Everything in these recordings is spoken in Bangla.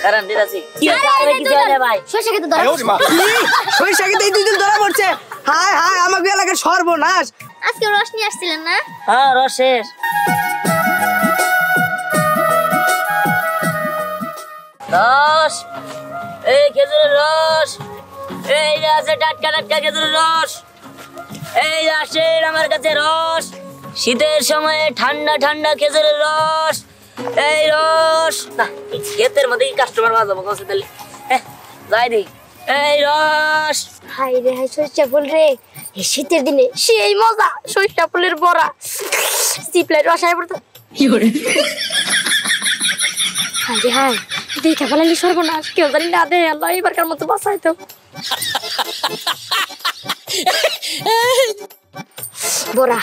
কারণ দিতাছি কি আরে কিছু না ভাই সরষা খেতে ধরা সরষা খেতে এই দুইজন ধরা পড়ছে হায় হায় আমাকে এলাকার সর্বনাশ আজকে রস নিয়ে আসছিলেন না হ্যাঁ রস শেষ রস এই খেজুরের রস এই যে আছে টাটকা টাটকা খেজুরের রস এই আসে আমার কাছে রস শীতের সময়ে ঠান্ডা ঠান্ডা খেজুরের রস এই রস না ক্ষেতের মধ্যে কি কাস্টমার বাজাবো কাছে তাহলে যাই দি এই রস হাই রে হাই সরষা ফুল রে এই শীতের দিনে সেই মজা সরষা ফুলের বড়া সিপ্লাই রসায় পড়তো কি করে হাই রে হাই দেখা ফেলালি সর্বনাশ কেউ জানি না দে আল্লাহ এবারকার মতো বাঁচাইতো বড়া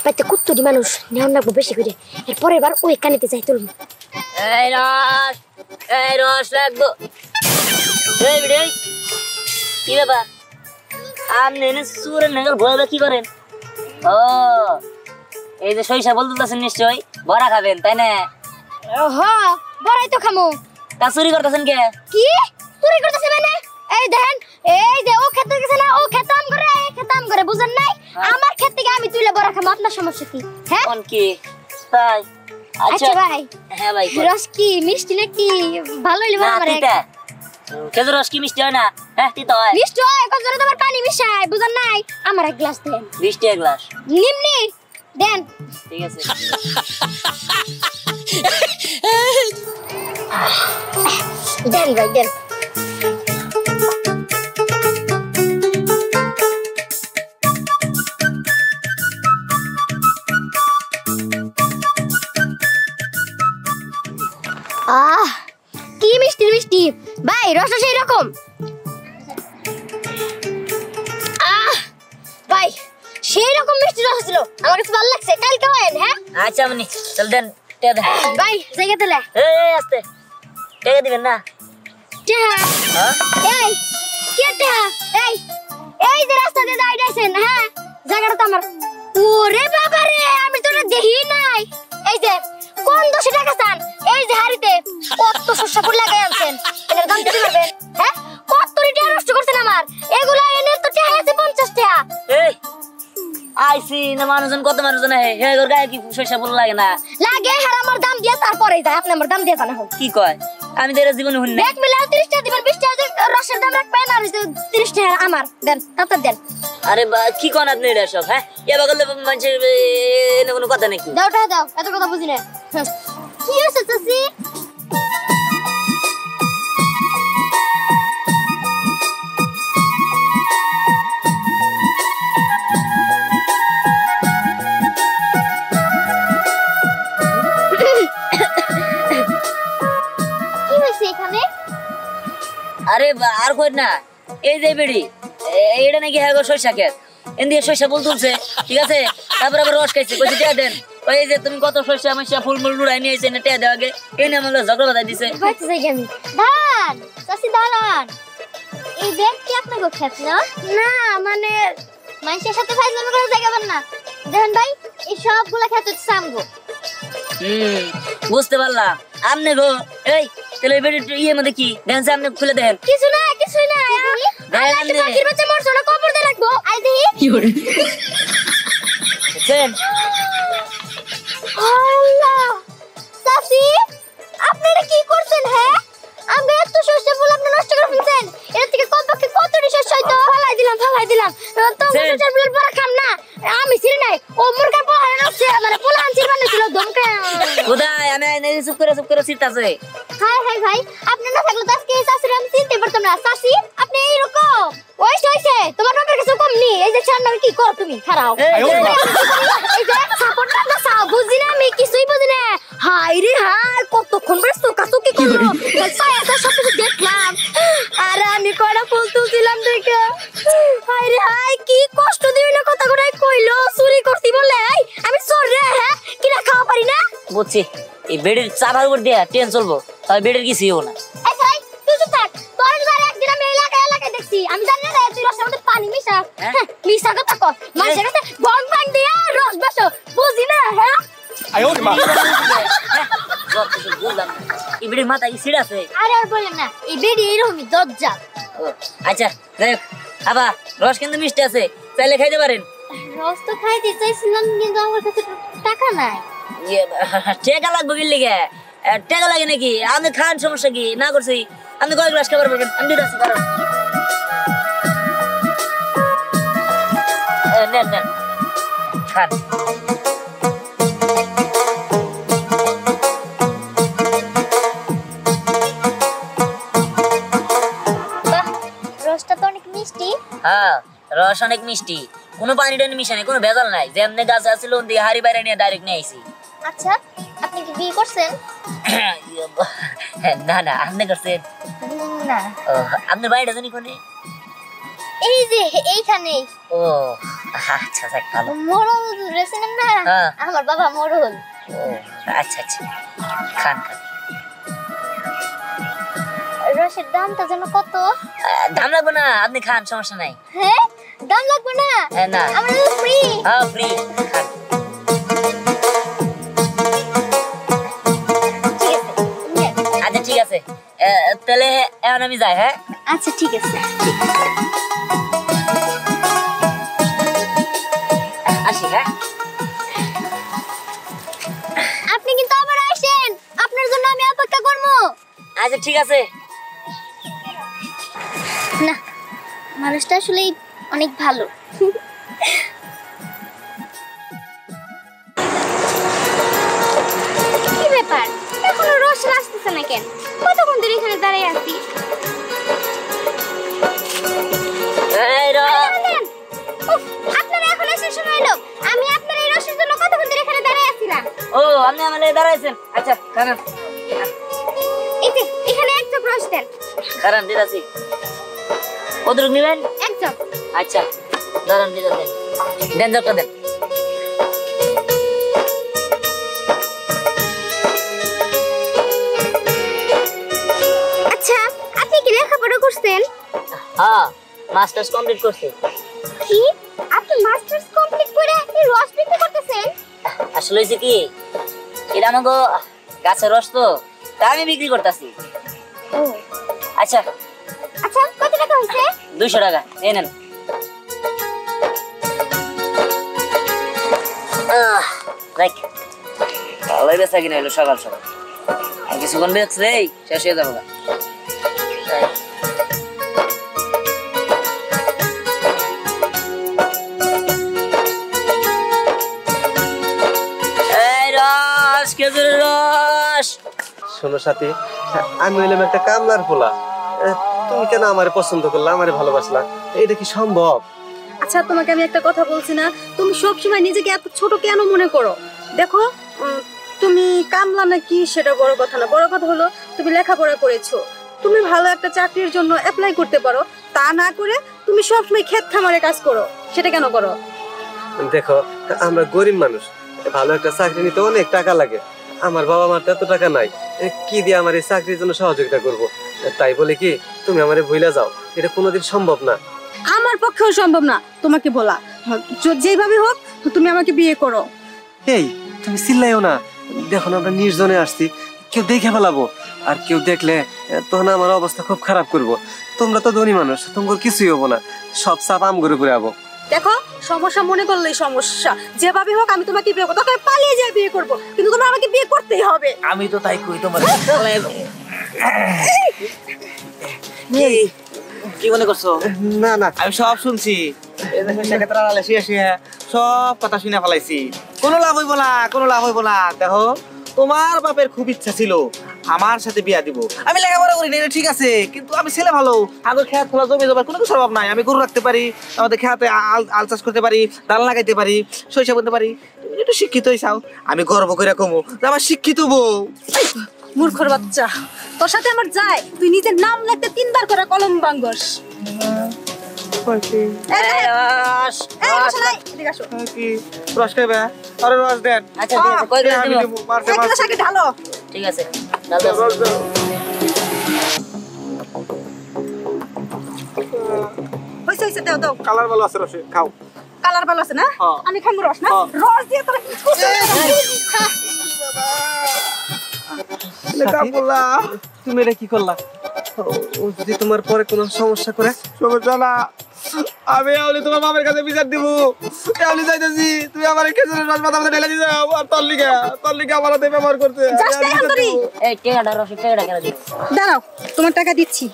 পাইতে কুত্তুরি মানুষ নেওয়ার লাগবো বেশি করে এরপরের বার ওই কানিতে যাই তুলব এই রস লাগবো এই বিড়ি কি ব্যাপার আপনি এনে সুরের নাগাল ভয় কি করেন ও এই যে সরিষা বলতেছেন নিশ্চয়ই বড়া খাবেন তাই না হ্যাঁ বড়াই তো খামো তা চুরি করতেছেন কে কি চুরি করতেছে মানে এই দেখেন এই যে ও খেতে গেছে না ও খেতাম করে এই খেতাম করে বুঝেন নাই আমার ক্ষেত থেকে আমি তুইলে বড়া খামো আপনার সমস্যা কি হ্যাঁ কোন কি তাই আচ্ছা ভাই হ্যাঁ ভাই রস কি মিষ্টি নাকি ভালো হইলো আমার তিতা খেজুর রস কি মিষ্টি হয় না হ্যাঁ তিতা হয় মিষ্টি হয় কজরে তোমার পানি মিশাই বুঝেন নাই আমার এক গ্লাস দেন 20 টাকা গ্লাস নিম্নি দেন ঠিক আছে দেন ভাই দেন কি মিষ্টি মিষ্টি ভাই রসটা সেই রকম ভাই সেই রকম মিষ্টি রস ছিল আমার কাছে ভালো লাগছে কালকে হয় হ্যাঁ আচ্ছা আমনি চল দেন টেয়া দেন ভাই জায়গা তেলে এই আস্তে টেয়া দিবেন না টেহা এই কে টেহা এই এই যে রাস্তা দিয়ে যাইতেছেন হ্যাঁ জায়গাটা তো আমার ওরে বাবা রে আমি তো না দেখি নাই এই যে কোন 200 টাকা চান এই যে হাড়িতে কত শস্য ফুল লাগাই আনছেন এর দাম দিতে পারবেন হ্যাঁ কত টাকা নষ্ট করছেন আমার এগুলা এনে তো টাকা আছে 50 টাকা এই আইসি না মানুষজন কত মানুষজন হে গোর গায়ে কি সরিষা ফুল লাগে না লাগে আর আমার দাম দিয়া তারপরে যায় আপনি আমার দাম দিয়ে জানা হোক কি কয় আমি তো এর জীবনে শুনি না এক মিলে 30 টাকা দিবেন 20 টাকা রসের দাম রাখবেন আর 30 টাকা আমার দেন তাতে দেন আরে কি কোন আপনি এটা সব হ্যাঁ এ বগলে মানুষের এনে কোনো কথা নাকি দাও টাকা দাও এত কথা বুঝি না কি হইছে চাচি কি হইছে এখানে আরে আর কই না এই যে বেড়ি এইটা নাকি হ্যাঁ গো সরিষা ক্ষেত এদিকে সরিষা ফুল তুলছে ঠিক আছে তারপর আবার রস খাইছে কইছে টিয়া দেন ওই যে তুমি কত সরিষা মাইষা ফুল মুল লুড়াই নিয়ে এসে না টিয়া দেওয়া আগে এই নিয়ে আমাদের ঝগড়া বাঁধাই দিছে বাইতে যাই আমি দাঁড়ান চাচি দাঁড়ান এই ব্যাগ কি আপনাকে খেত না না মানে মানুষের সাথে ফাইজলামি করে জায়গাবেন না দেখেন ভাই এই সবগুলা খেত হচ্ছে সামগো বুঝতে পারলাম আমনে গো এই তাহলে এই বেড়ির ইয়ে মধ্যে কি দেখেন আপনি খুলে দেন কিছু না আমি পাখির বাচ্চা মরছো না কবর দিয়ে রাখবো আই দেখি কি করে দেখছেন আল্লাহ চাচি আপনারা কি করছেন হ্যাঁ আমি এত সস্তা ফুল আপনি নষ্ট করে ফেলছেন এর থেকে কমপক্ষে কতটি শস্য হইতো ফালাই দিলাম তো সস্তা ফুলের পরে খাম না আমি ছিড়ি নাই ও মুরগার পোলা নষ্ট মানে পোলা আনছির বানাইছিল দমকে খোদাই আমি চুপ করে ছিড়তাছে হাই হাই ভাই আপনি না থাকলে তো আজকে এই চাষির আমি চিনতে পারতাম না চাষি আপনি এইরকম ওইছে তোমার বাপের কাছে কম নি এই যে ছাড় কি করো তুমি খারাও এই যে সাপোর্টটা না সাও বুঝি না আমি কিছুই বুঝি না হাই রে হাই কতক্ষণ বেশ চোকাচুকি করলো সায়াটা সব কিছু দেখলাম আর আমি কয়টা ফুল তুলছিলাম দেখে হাই রে হাই কি কষ্ট দিবি না কথা কোটাই কইলো চুরি করতি বলে আমি চোর রে হ্যাঁ কিনা খাওয়া পারি না বুঝছি এই বেড়ির চাপার উপর দিয়া ট্রেন চলবো তবে বেড়ির কিছু হবো না এই ভাই তুই তো থাক তোর ঘরে একদিন আমি এলাকায় দেখছি আমি জানি না তুই রসের মধ্যে পানি মিশা মিশা কথা কর মানুষের কাছে বং ভাঙ দিয়া রস বসো বুঝি না হ্যাঁ আয় ওরে মা বুঝলাম এই বেডির মাথা কি সিট আছে? আরে আর বলেন না, এই বেডি এরকমই দজ্জাল। আচ্ছা যাই হোক, আবা রস কিন্তু মিষ্টি আছে, চাইলে খাইতে পারেন। রস তো খাইতে চাইছিলাম, কিন্তু আমার কাছে টাকা নাই। টাকা লাগবে কি লিগে? টাকা লাগে নাকি? আপনি খান, সমস্যা কি? না করছি আপনি কয় গ্লাস খাবার পারবেন? আমি দিতে আছি, কারণ নেন নেন খান। বাহ, রসটা তো অনেক মিষ্টি। হ্যাঁ, রস অনেক মিষ্টি, কোনো পানি টানি মিশে নাই, কোনো ভেজাল নাই। যেমনি গাছ আছিল ওন দিয়ে হাড়ি বাইরে নিয়ে ডাইরেক্ট নিয়ে আইছি। আচ্ছা, আপনি কি বিয়ে করছেন? না না, আপনি করছেন? না। ও, আপনার বাড়িটা জানি কোনে? এই যে এইখানেই। ও আচ্ছা, যাক ভালো। মোড়ল রেছিলেন না? হ্যাঁ। আমার বাবা মোড়ল। ও আচ্ছা আচ্ছা, খান খান। রসের দামটা যেন কত? দাম লাগবে না, আপনি খান, সমস্যা নাই। হ্যাঁ, দাম লাগবে না? না, আমার ফ্রি। হ্যাঁ ফ্রি, খান। আচ্ছা ঠিক আছে, তাহলে এখন আমি যাই। হ্যাঁ আচ্ছা ঠিক আছে। আসি। হ্যাঁ, আপনি কিন্তু আবার আসেন, আপনার জন্য আমি অপেক্ষা করবো। আচ্ছা ঠিক আছে। না, মানুষটা আসলে অনেক ভালো। কি ব্যাপার, এখনো রস আসতেছে না কেন? কতক্ষণ ধরে এখানে দাঁড়িয়ে আছি। এই আরে, উফ, আপনারা এখন আসার সময় হলো। আমি আপনার এই রসের জন্য কতক্ষণ ধরে এখানে দাঁড়িয়ে আছিলাম। ও, আপনি আমার দাঁড়াইছেন? আচ্ছা খারান এই যে এখানে এক চপ রস দেন। খারান, দিদাসি। কতটুকু নেবেন? এক চপ। আচ্ছা দাঁড়ান, দিদা দেন, দেন জবটা দেন। আচ্ছা, আপনি কি লেখাপড়া করছেন? হ্যাঁ, মাস্টার্স কমপ্লিট করছি। কি, আপনি মাস্টার্স কমপ্লিট করে এই রস বিক্রি করতেছেন? আসলে হয়েছে কি, এটা আমাকে গাছের রস তো, তা আমি বিক্রি করতেছি। ও আচ্ছা আচ্ছা, কত টাকা হইছে? 200 টাকা, এই নেন। লাইক ভালোই বেচা কিনা হলো সকাল সকাল, আর কিছুক্ষণ বেচলে শেষ হয়ে যাবো। খেজুরের রস। শোনো সাথী, আমি হইলাম একটা কামলার পোলা, তুমি কেন আমারে পছন্দ করলা, আমারে ভালোবাসলা? এটা কি সম্ভব? আচ্ছা, তোমাকে আমি একটা কথা বলছি না, তুমি সবসময় নিজেকে এত ছোট কেন মনে করো? দেখো, তুমি কামলা নাকি সেটা বড় কথা না, বড় কথা হলো তুমি লেখাপড়া করেছো, তুমি ভালো একটা চাকরির জন্য অ্যাপ্লাই করতে পারো। তা না করে তুমি সবসময় ক্ষেত খামারে কাজ করো, সেটা কেন করো? দেখো, আমরা গরিব মানুষ, ভালো একটা চাকরি নিতে অনেক টাকা লাগে। আমার বাবা মার এত টাকা নাই, কি দিয়ে আমার এই চাকরির জন্য সহযোগিতা করব? তাই বলে কি তুমি আমারে ভুলে যাও? এটা কোনোদিন সম্ভব না। আমার পক্ষেও সম্ভব না তোমাকে বলা, যেভাবে হোক তুমি আমাকে বিয়ে করো। এই তুমি চিল্লাইও না, দেখো না আমরা নির্জনে আসছি, কেউ দেখে ফেলাবো, আর কেউ দেখলে তখন আমার অবস্থা খুব খারাপ করবো। তোমরা তো ধনী মানুষ, তোমার কিছুই হবো না, সব চাপ আম করে পড়ে যাবো। দেখো, সমস্যা মনে করলেই সমস্যা, যেভাবে হোক আমি তোমাকে বিয়ে করবো, তোকে পালিয়ে যেয়ে বিয়ে করবো, কিন্তু তোমার আমাকে বিয়ে করতেই হবে। আমি তো তাই কই তোমার। কি মনে করছো? না না, আমি সব শুনছি, সব কথা শুনে ফেলাইছি। কোনো লাভ হইব না, কোনো লাভ হইব না। দেখো, তোমার বাপের খুব ইচ্ছা ছিল আমার সাথে বিয়া দিব। আমি লেখাপড়া করি না, এটা ঠিক আছে, কিন্তু আমি ছেলে ভালো, আগের খেত খোলা জমি জমার কোনো কিছু অভাব নাই। আমি গরু রাখতে পারি, আমাদের খেতে আল চাষ করতে পারি, ধান লাগাইতে পারি, সরিষা করতে পারি। তুমি একটু শিক্ষিত হইছাও, আমি গর্ব করে কমু যে আমার শিক্ষিত বউ। মূর্খর বাচ্চা, তোর সাথে আমার যায়, তুই নিজের নাম লিখতে 3 বার করে কলম ভাঙস। রস খাইবে? আরে রস দেন। আচ্ছা ঠিক আছে, কয় গ্লাস দিব? ঢালো। ঠিক আছে, ডাল দাও। হইছে হইছে, দাও দাও। কালার ভালো আছে রসে, খাও। কালার ভালো আছে না? আমি খাবো রস না, রস দিয়ে তোরা কি করছিস? কাম করলাম। তুমি এটা কি করলা? ও যদি তোমার পরে কোনো সমস্যা করে? সমস্যা না, আমি এমনি তোমার বাবার কাছে বিচার দিব। এমনি চাইতেছি তুমি আমার খেজুরের রস মাথা মাথা ঢেলে দিতে, আর তোর লিগে আমার হাতে ব্যবহার করতে। যাস না এখন তোরি। এই টাকাটা রসের টাকাটা কেন দিবি? দাঁড়াও, তোমার টাকা দিচ্ছি।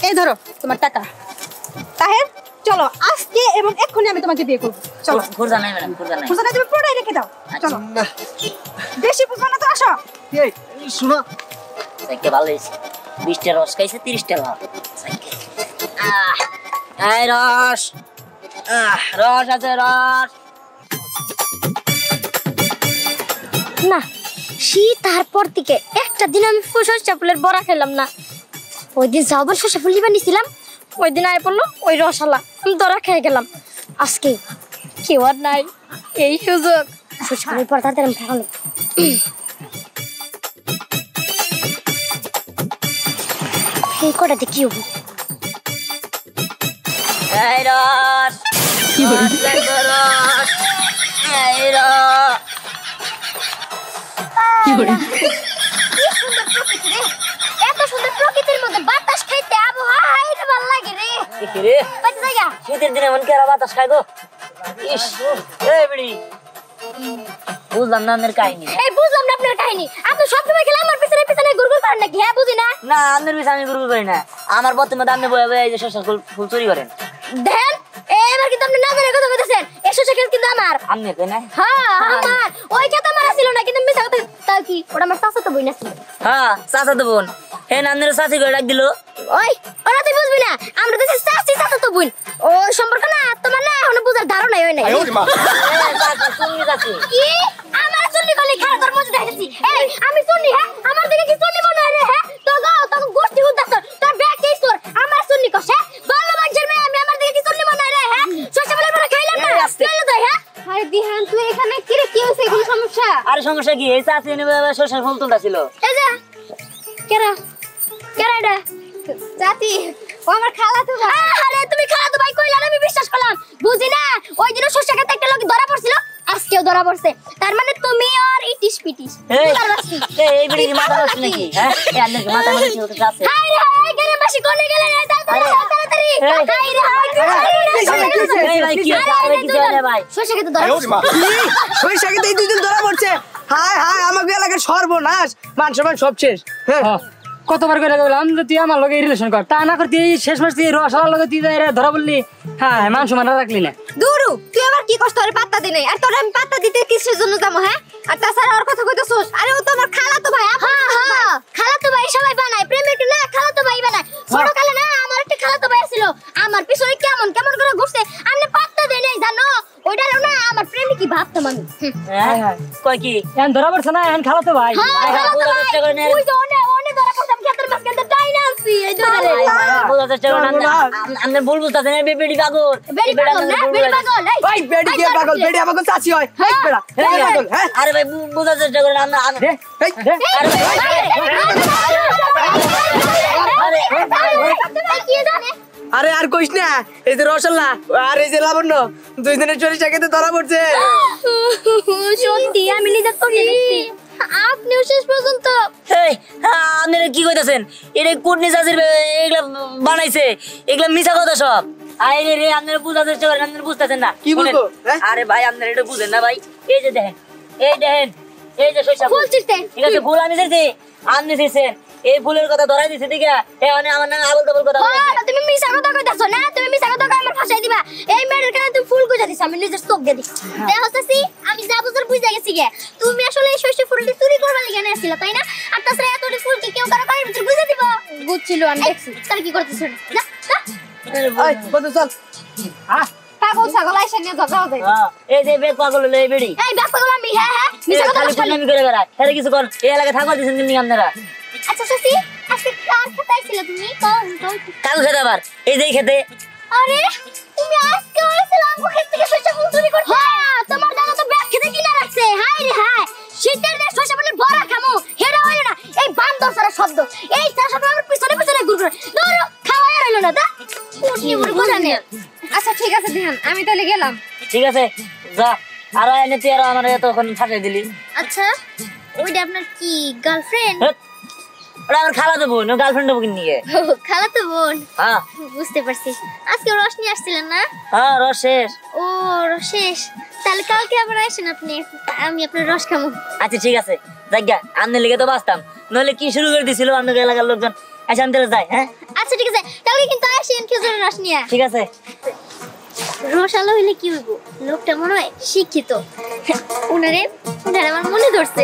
এই ধরো তোমার টাকা। তাহের চলো, আজকে এবং এক্ষুনি আমি তোমাকে বিয়ে করবো। চলো। খুঁজা নাই ম্যাডাম, খুঁজা নাই। খুশাটা তুমি পুরোটাই রেখে দাও। চলো। বেশি বুঝবো না তো, আসো। এই শুনো, সাইকে ভালো হয়েছে। 20টা রস খাইছে, 30টা লাভ। এই রস, রস আছে, রস। না শীত তারপর থেকে একটা দিন আমি সরষা ফুলের বড়া খেলাম না। ওই দিন যাবার সরষা ফুল বানিয়েছিলাম, ওই দিন আয় পড়লো ওই রসালা, আমি দরা খেয়ে গেলাম। আজকে কেউ আর নাই, এই সুযোগ। সরষা ফুলের পর তাড়াতাড়ি আমি খাওয়ানো। এই কটাতে কি হবো? এই রস, রস লাগবে, রস। এই রস। এত সুন্দর প্রকৃতির মধ্যে বাতাস খাইতে আবহাওয়া এটা ভালো লাগে রে। কি রে? কত জায়গা? শীতের দিনে মন কেরা বাতাস খাই গো। ইস, এই বিড়ি। বুঝলাম না আপনার কাহিনী। এই বুঝলাম না আপনার কাহিনী। আপনি সবসময় খেলে আমার পিছনে পিছনে গুড়গুড় করেন নাকি? হ্যাঁ বুঝি না। না, আপনার বিষয়ে আমি গুরু করি না। আমার বর্তমানে আপনি বয়ে বয়ে এই যে শসা ফুল চুরি করেন। দেন এবার কিন্তু আপনি না জানে কথা বলতেছেন। এসো সেকেন্ড কিন্তু আমার। আপনি কই না? হ্যাঁ আমার। ওই কথা আমার ছিল না কিন্তু মিছা কথা। তাও কি ওটা আমার চাচাতো বোন আছে। হ্যাঁ, চাচা তো বোন। হে নান্দের চাচি করে ডাক দিল। ওই ওরা তুই বুঝবি না, আমরা তো চাচি চাচাতো বোন। ও সম্পর্ক না তোমার না এখনো বুঝার ধারণাই হয় নাই। চাচি, শুনবি চাচি? কি আমার চুন্নি গলি খারাপ তোর মধ্যে দেখেছি। এই আমি চুন্নি, হ্যাঁ আমার দিকে কি চুন্নি মনে হয় রে? হ্যাঁ তো গোষ্ঠী উদ্দাস তোর ব্যাগ কেস তোর আমার চুন্নি কস। হ্যাঁ ভালো মানুষের মেয়ে আমি, আমার দিকে কি চুন্নি মনে হয় রে? হ্যাঁ সরষে ফুলের বড়া খাইলাম না চলে যাই। হ্যাঁ আরে দিহান তুই এখানে কি রে, কি হইছে? এগুলো সমস্যা? আরে সমস্যা কি? এই চাচি এনে শসা ফুল তুলতাছিল। এই যা কেরা কেরা এটা জাতি ও আমার খালাতো ভাই। আরে তুমি খালাতো ভাই কইলা না, আমি বিশ্বাস করলাম। বুঝি না ওই দিন সরষে খেতে একটা লোক ধরা পড়ছিল, আজকেও ধরা পড়ছে। তার মানে তুমি আর ইটিস পিটিস এই বিড়ি মাথা নষ্ট নাকি? হ্যাঁ, এই আপনার মাথা নষ্ট হতে আছে। হাই রে হাই গেরে বাসি কোনে গেলে রে তাড়াতাড়ি। হাই রে হাই এই ভাই কি হচ্ছে? আরে কি হচ্ছে ভাই? সরষে খেতে ধরা পড়ছে। সরিষা খেতে এই 2 দিন ধরা পড়ছে। হায় হায় আমাকে এলাকার সর্বনাশ, মান সম্মান সব শেষ। হ্যাঁ কতবার করে বললাম যে তুই আমার লগে রিলেশন কর, তা না করে তুই শেষ মাস তুই রসালার লগে তুই ধরা বললি। হ্যাঁ, মান সম্মান রাখলি না। দুরু তুই আবার কি কষ্ট করে পাত্তা দি নাই? আর তোর আমি পাত্তা দিতে কিসের জন্য যাবো? হ্যাঁ, আর তাছাড়া ওর কথা কইতেছস। আরে ও তো আমার খালাতো ভাই। হ্যাঁ হ্যাঁ খালাতো ভাই সবাই বানায়, প্রেমিক না খালাতো ভাই বানায়। ছোট কালে না আমার একটা খালাতো ভাই ছিল, আমার পিছনে কেমন কেমন করে ঘুরছে আপনি পাত্তা দেন নাই জানো? ওইটা না আমার প্রেমিকই ভাবতাম আমি। হ্যাঁ, কই কি? এখন ধরা পড়ছে না, এখন খালাতো ভাই। হ্যাঁ খালাতো ভাই ওই যে ওনে ধরা পড়তাম ক্ষেতের মাঝখানে ডাইনাসি এই দোকানে। বোঝার চেষ্টা করেন না। আপনি ভুল বুঝতেছেন। এই বেডি পাগল। বেড়ি পাগল না, বেড়ি পাগল। এই ভাই বেডি কে পাগল? বেডি আমাকে চাচি হয়। এই বেড়া বেডি পাগল। হ্যাঁ আরে ভাই বুঝার চেষ্টা করেন। এই কি জানে? আরে আর কইস না, এই যে রসল্লা আর এই যে লাবণ্য 2 দিনের সরিষা খেতে ধরা পড়ছে। সত্যি আমি নিজের চোখে দেখছি। আপনিও শেষ পর্যন্ত এই আপনারা কি কইতাছেন? এটা কুটনি চাচির এগুলা বানাইছে, এগুলা মিছা কথা সব। আরে রে আপনারা বুঝার চেষ্টা করেন, আপনারা বুঝতেছেন না। কি বুঝবো? আরে ভাই আপনারা এটা বুঝেন না ভাই। এই যে দেখেন, এই যে শসা ফুল ছিঁড়তে। ঠিক আছে, ফুল আমি ছিঁড়ছি, আপনি ছিঁড়ছেন। এই ফুলের কথা ধরাই দিছে ঠিক আছে। আমার নামে আবল তাবল কথা বলে। তুমি মিছা কথা কইতাছো না, তুমি মিছা কথা কই আমার ফাঁসাই দিবা। এই মেয়ের কারণে তুমি ফুল কইতা দিছ, আমি নিজের চোখ দিয়ে দিছি। দেখছসি আমি যা বুঝার বুঝা গেছি গে। তুমি আসলে এই শস্য ফুলটি চুরি করবার লাগি না আসিলা তাই না? আর তাছাড়া এতটি ফুল কি কেউ কারো বাড়ির ভিতর বুঝা দিব? বুঝছিল আমি দেখছি। তার কি করতেছ না? না এই বন্ধু চল। পাগল ছাগল আইসা নিয়ে ঝগড়া হবে। এই যে বেগ পাগল হলো এই বেড়ি। এই ব্যাগ পাগল আমি। হ্যাঁ হ্যাঁ মিছা কথা বলছ। আমি করে বেড়াই। আরে কিছু কর। এই এলাকায় থাকবা দিছেন কিন্তু আপনারা। আচ্ছা সসি আজকে কার খেতে আইছিলা তুমি? কও কাল খেতে আবার এই যে খেতে। আরে তুমি আজকে হইছিলা আমগো ক্ষেত থেকে শস্য ফুল চুরি করতে? হ্যাঁ তোমার দাদা তো ব্যাগ খেতে কিনা রাখছে। হায় রে হায় শীতের দিনে শস্য ফুলের বড়া খামু হেডা হইল না। এই বান্দর সারা শব্দ এই সারা শব্দ আমার পিছনে পিছনে ঘুরঘুর ধরো খাওয়াই রইল না তা কোটি বড় কথা নেই। আচ্ছা ঠিক আছে দিহান, আমি তাহলে গেলাম। ঠিক আছে যা। আর এনে তুই আর আমার এতক্ষণ ফাটাই দিলি। আচ্ছা ওইটা আপনার কি গার্লফ্রেন্ড? ওরা আমার খালাতো বোন, ও গার্লফ্রেন্ড হবো নিয়ে। খালাতো বোন? হ্যাঁ বুঝতে পারছি। আজকে রস নিয়ে আসছিলেন না? হ্যাঁ রস শেষ। ও রস শেষ, তাহলে কালকে আবার আসেন আপনি, আমি আপনার রস খাবো। আচ্ছা ঠিক আছে, জায়গা আমনে লেগে তো বাঁচতাম, নইলে কি শুরু করে দিছিল আপনাদের এলাকার লোকজন। আচ্ছা আমি তাহলে যাই। হ্যাঁ আচ্ছা ঠিক আছে, কালকে কিন্তু আসেন খেজুরের রস নিয়ে। ঠিক আছে। রস আলো হইলে কি হইব, লোকটা মনে হয় শিক্ষিত। উনারে আমার মনে ধরছে।